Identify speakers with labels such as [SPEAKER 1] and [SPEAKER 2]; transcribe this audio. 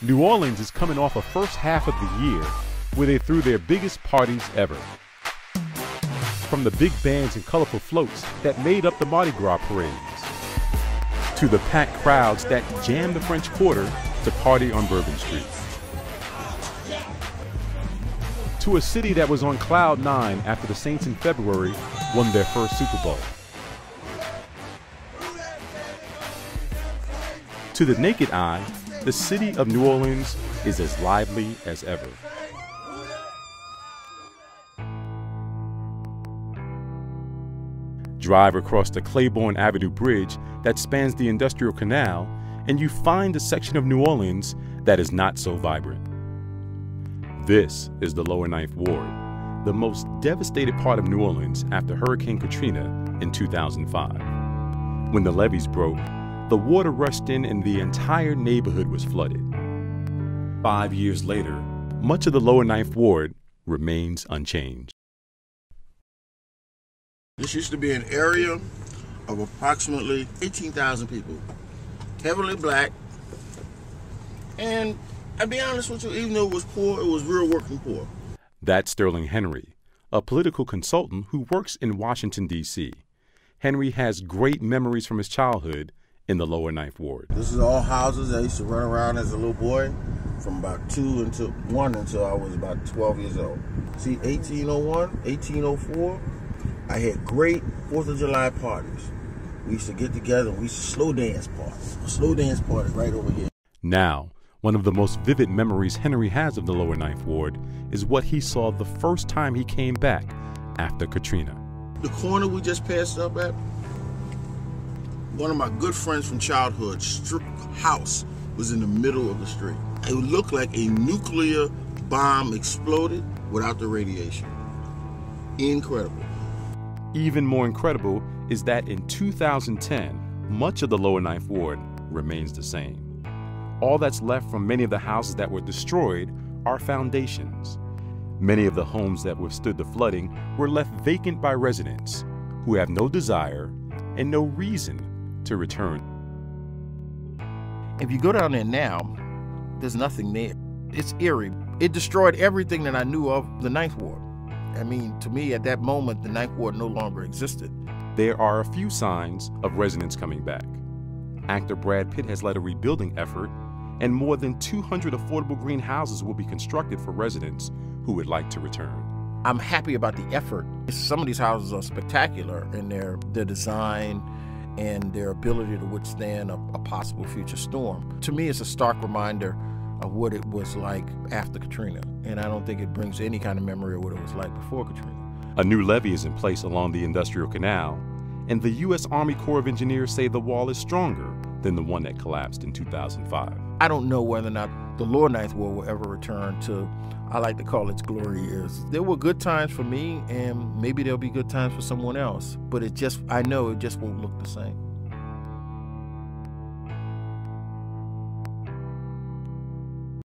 [SPEAKER 1] New Orleans is coming off a first half of the year where they threw their biggest parties ever. From the big bands and colorful floats that made up the Mardi Gras parades, to the packed crowds that jammed the French Quarter to party on Bourbon Street, to a city that was on cloud nine after the Saints in February won their first Super Bowl, to the naked eye, the city of New Orleans is as lively as ever. Drive across the Claiborne Avenue Bridge that spans the Industrial Canal, and you find a section of New Orleans that is not so vibrant. This is the Lower Ninth Ward, the most devastated part of New Orleans after Hurricane Katrina in 2005. When the levees broke, the water rushed in and the entire neighborhood was flooded. 5 years later, much of the Lower Ninth Ward remains unchanged.
[SPEAKER 2] This used to be an area of approximately 18,000 people, heavily black, and I'll be honest with you, even though it was poor, it was real working poor.
[SPEAKER 1] That's Sterling Henry, a political consultant who works in Washington, D.C. Henry has great memories from his childhood in the Lower Ninth Ward.
[SPEAKER 2] This is all houses I used to run around as a little boy from about 2 until 1 until I was about 12 years old. See, 1801, 1804, I had great 4th of July parties. We used to get together and we used to slow dance parties. A slow dance party right over here.
[SPEAKER 1] Now, one of the most vivid memories Henry has of the Lower Ninth Ward is what he saw the first time he came back after Katrina.
[SPEAKER 2] The corner we just passed up at, one of my good friends from childhood, house was in the middle of the street. It looked like a nuclear bomb exploded without the radiation. Incredible.
[SPEAKER 1] Even more incredible is that in 2010, much of the Lower Ninth Ward remains the same. All that's left from many of the houses that were destroyed are foundations. Many of the homes that withstood the flooding were left vacant by residents who have no desire and no reason to return.
[SPEAKER 3] If you go down there now, there's nothing there. It's eerie. It destroyed everything that I knew of the Ninth Ward. I mean, to me, at that moment, the Ninth Ward no longer existed.
[SPEAKER 1] There are a few signs of residents coming back. Actor Brad Pitt has led a rebuilding effort, and more than 200 affordable green houses will be constructed for residents who would like to return.
[SPEAKER 3] I'm happy about the effort. Some of these houses are spectacular in their design and their ability to withstand a possible future storm. To me, it's a stark reminder of what it was like after Katrina, and I don't think it brings any kind of memory of what it was like before Katrina.
[SPEAKER 1] A new levee is in place along the Industrial Canal, and the U.S. Army Corps of Engineers say the wall is stronger than the one that collapsed in 2005.
[SPEAKER 3] I don't know whether or not the Lower Ninth Ward will ever return to, I like to call its glory years. There were good times for me, and maybe there'll be good times for someone else, but I know it just won't look the same.